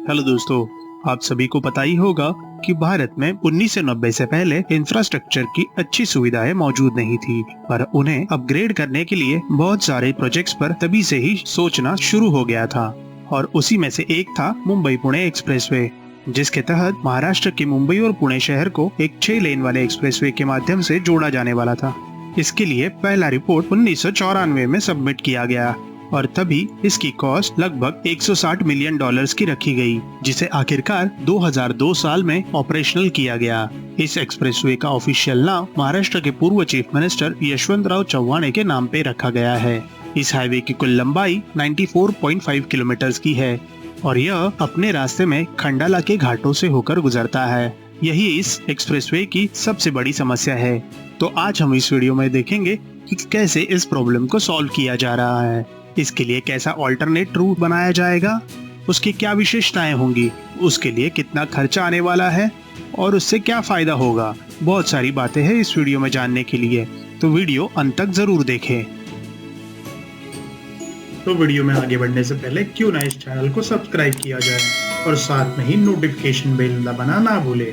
Hello दोस्तों, आप सभी को पता ही होगा कि भारत में 1990 से पहले इंफ्रास्ट्रक्चर की अच्छी सुविधाएं मौजूद नहीं थी, पर उन्हें अपग्रेड करने के लिए बहुत सारे प्रोजेक्ट्स पर तभी से ही सोचना शुरू हो गया था। और उसी में से एक था मुंबई पुणे एक्सप्रेसवे, जिसके तहत महाराष्ट्र के मुंबई और पुणे शहर को एक 6 लेन वाले एक्सप्रेसवे के माध्यम से जोड़ा जाने वाला था। इसके लिए पहला रिपोर्ट 1994 में सबमिट किया गया और तभी इसकी कॉस्ट लगभग $160 मिलियन की रखी गई, जिसे आखिरकार 2002 साल में ऑपरेशनल किया गया। इस एक्सप्रेसवे का ऑफिशियल नाम महाराष्ट्र के पूर्व चीफ मिनिस्टर यशवंतराव चव्हाण के नाम पे रखा गया है। इस हाईवे की कुल लंबाई 94.5 किलोमीटर की है और यह अपने रास्ते में खंडाला के घाटों से होकर गुजरता है। यही इस एक्सप्रेसवे की सबसे बड़ी समस्या है। तो आज हम इस वीडियो में देखेंगे कि कैसे इस प्रॉब्लम को सॉल्व किया जा रहा है, इसके लिए कैसा ऑल्टरनेट रूट बनाया जाएगा, उसकी क्या विशेषताएं होंगी, उसके लिए कितना खर्चा आने वाला है और उससे क्या फायदा होगा। बहुत सारी बातें हैं इस वीडियो में जानने के लिए, तो वीडियो अंत तक जरूर देखें। तो वीडियो में आगे बढ़ने से पहले क्यों ना इस चैनल को सब्सक्राइब किया जाए और साथ में ही नोटिफिकेशन बेल दबाना ना भूले।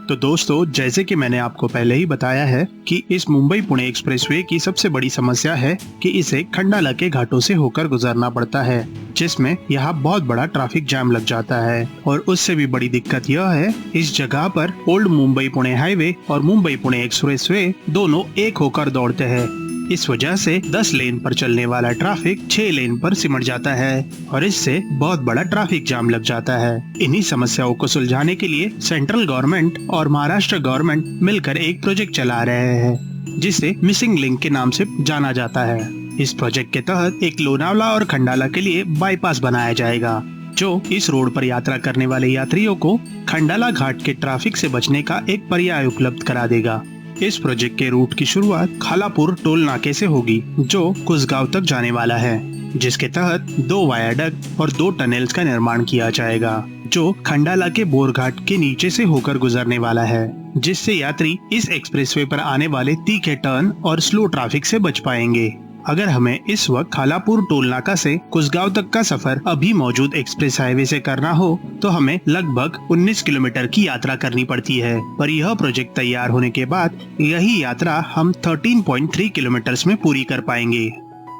तो दोस्तों, जैसे कि मैंने आपको पहले ही बताया है कि इस मुंबई पुणे एक्सप्रेसवे की सबसे बड़ी समस्या है कि इसे खंडाला के घाटों से होकर गुजरना पड़ता है, जिसमें यहाँ बहुत बड़ा ट्रैफिक जाम लग जाता है। और उससे भी बड़ी दिक्कत यह है, इस जगह पर ओल्ड मुंबई पुणे हाईवे और मुंबई पुणे एक्सप्रेसवे दोनों एक होकर दौड़ते हैं। इस वजह से 10 लेन पर चलने वाला ट्रैफिक 6 लेन पर सिमट जाता है और इससे बहुत बड़ा ट्रैफिक जाम लग जाता है। इन्हीं समस्याओं को सुलझाने के लिए सेंट्रल गवर्नमेंट और महाराष्ट्र गवर्नमेंट मिलकर एक प्रोजेक्ट चला रहे हैं, जिसे मिसिंग लिंक के नाम से जाना जाता है। इस प्रोजेक्ट के तहत एक लोनावला और खंडाला के लिए बाईपास बनाया जाएगा, जो इस रोड पर यात्रा करने वाले यात्रियों को खंडाला घाट के ट्रैफिक से बचने का एक पर्याय उपलब्ध करा देगा। इस प्रोजेक्ट के रूट की शुरुआत खालापुर टोल नाके से होगी, जो कुसगांव तक जाने वाला है, जिसके तहत 2 वायाडक्ट और 2 टनल्स का निर्माण किया जाएगा, जो खंडाला के बोरघाट के नीचे से होकर गुजरने वाला है, जिससे यात्री इस एक्सप्रेसवे पर आने वाले तीखे टर्न और स्लो ट्रैफिक से बच पाएंगे। अगर हमें इस वक्त खालापुर टोल नाका से कुसगांव तक का सफर अभी मौजूद एक्सप्रेस हाईवे से करना हो तो हमें लगभग 19 किलोमीटर की यात्रा करनी पड़ती है, पर यह प्रोजेक्ट तैयार होने के बाद यही यात्रा हम 13.3 किलोमीटर में पूरी कर पाएंगे,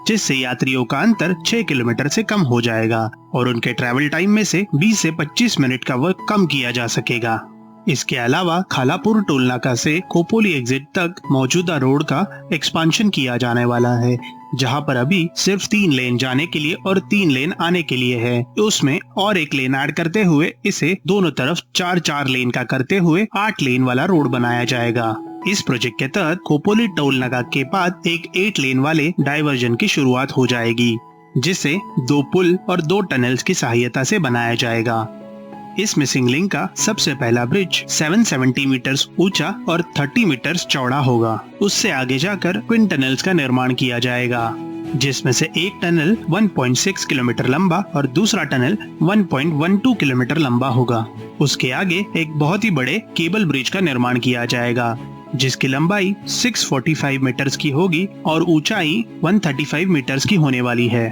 जिससे यात्रियों का अंतर 6 किलोमीटर से कम हो जाएगा और उनके ट्रैवल टाइम में से 20 से 25 मिनट का वक्त कम किया जा सकेगा। इसके अलावा खालापुर टोल नाका से खोपोली एग्जिट तक मौजूदा रोड का एक्सपांशन किया जाने वाला है, जहां पर अभी सिर्फ 3 लेन जाने के लिए और 3 लेन आने के लिए है। उसमें और 1 लेन ऐड करते हुए इसे दोनों तरफ 4-4 लेन का करते हुए 8 लेन वाला रोड बनाया जाएगा। इस प्रोजेक्ट के तहत खोपोली टोल नाका के बाद एक 8 लेन वाले डाइवर्जन की शुरुआत हो जाएगी, जिसे 2 पुल और 2 टनल्स की सहायता से बनाया जाएगा। इस मिसिंग लिंक का सबसे पहला ब्रिज 770 मीटर्स ऊंचा और 30 मीटर्स चौड़ा होगा। उससे आगे जाकर ट्विन टनल्स का निर्माण किया जाएगा, जिसमें से एक टनल 1.6 किलोमीटर लंबा और दूसरा टनल 1.12 किलोमीटर लंबा होगा। उसके आगे एक बहुत ही बड़े केबल ब्रिज का निर्माण किया जाएगा, जिसकी लंबाई 645 मीटर्स की होगी और ऊंचाई 135 मीटर्स की होने वाली है।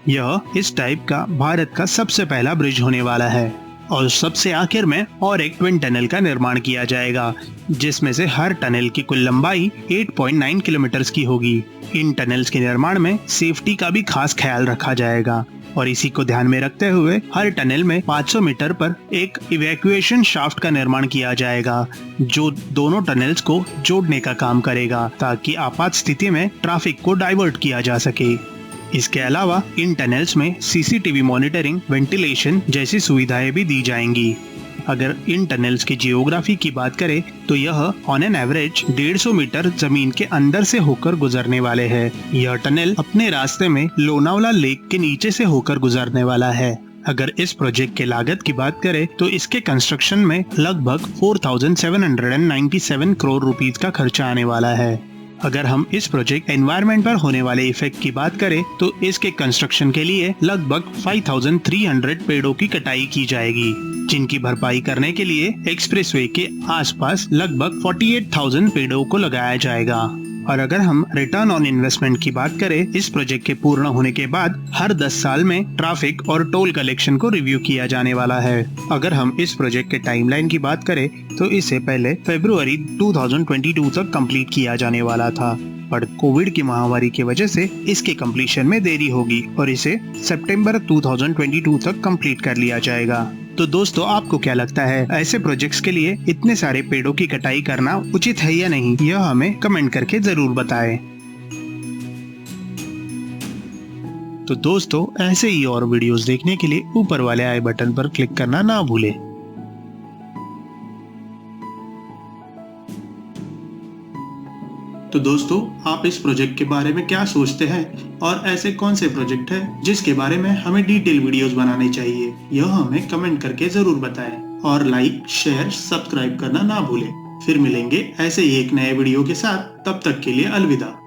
यह इस टाइप का भारत का सबसे पहला ब्रिज होने वाला है। और सबसे आखिर में और एक ट्विन टनल का निर्माण किया जाएगा, जिसमें से हर टनल की कुल लंबाई 8.9 किलोमीटर की होगी। इन टनल्स के निर्माण में सेफ्टी का भी खास ख्याल रखा जाएगा और इसी को ध्यान में रखते हुए हर टनल में 500 मीटर पर एक इवैक्यूएशन शाफ्ट का निर्माण किया जाएगा, जो दोनों टनल्स को जोड़ने का काम करेगा, ताकि आपात स्थिति में ट्रैफिक को डाइवर्ट किया जा सके। इसके अलावा इन टनल्स में सीसीटीवी मॉनिटरिंग, वेंटिलेशन जैसी सुविधाएं भी दी जाएंगी। अगर इन टनल्स की जियोग्राफी की बात करें तो यह ऑन एन एवरेज 150 मीटर जमीन के अंदर से होकर गुजरने वाले हैं। यह टनल अपने रास्ते में लोनावला लेक के नीचे से होकर गुजरने वाला है। अगर इस प्रोजेक्ट के लागत की बात करें तो इसके कंस्ट्रक्शन में लगभग 4,797 करोड़ रुपीस का खर्चा आने वाला है। अगर हम इस प्रोजेक्ट एनवायरनमेंट पर होने वाले इफेक्ट की बात करें तो इसके कंस्ट्रक्शन के लिए लगभग 5,300 पेड़ों की कटाई की जाएगी, जिनकी भरपाई करने के लिए एक्सप्रेसवे के आसपास लगभग 48,000 पेड़ों को लगाया जाएगा। और अगर हम रिटर्न ऑन इन्वेस्टमेंट की बात करें, इस प्रोजेक्ट के पूर्ण होने के बाद हर 10 साल में ट्रैफिक और टोल कलेक्शन को रिव्यू किया जाने वाला है। अगर हम इस प्रोजेक्ट के टाइमलाइन की बात करें तो इसे पहले फरवरी 2022 तक कंप्लीट किया जाने वाला था, पर कोविड की महामारी की वजह से इसके कंप्लीशन में देरी होगी और इसे सितंबर 2022 तक कंप्लीट कर लिया जाएगा। तो दोस्तों, आपको क्या लगता है, ऐसे प्रोजेक्ट्स के लिए इतने सारे पेड़ों की कटाई करना उचित है या नहीं? यह हमें कमेंट करके जरूर बताएं। तो दोस्तों, ऐसे ही और वीडियोस देखने के लिए ऊपर वाले आई बटन पर क्लिक करना ना भूलें। तो दोस्तों, आप इस प्रोजेक्ट के बारे में क्या सोचते हैं और ऐसे कौन से प्रोजेक्ट हैं जिसके बारे में हमें डिटेल वीडियोस बनानी चाहिए, यह हमें कमेंट करके जरूर बताएं। और लाइक, शेयर, सब्सक्राइब करना ना भूलें। फिर मिलेंगे ऐसे ही एक नए वीडियो के साथ। तब तक के लिए अलविदा।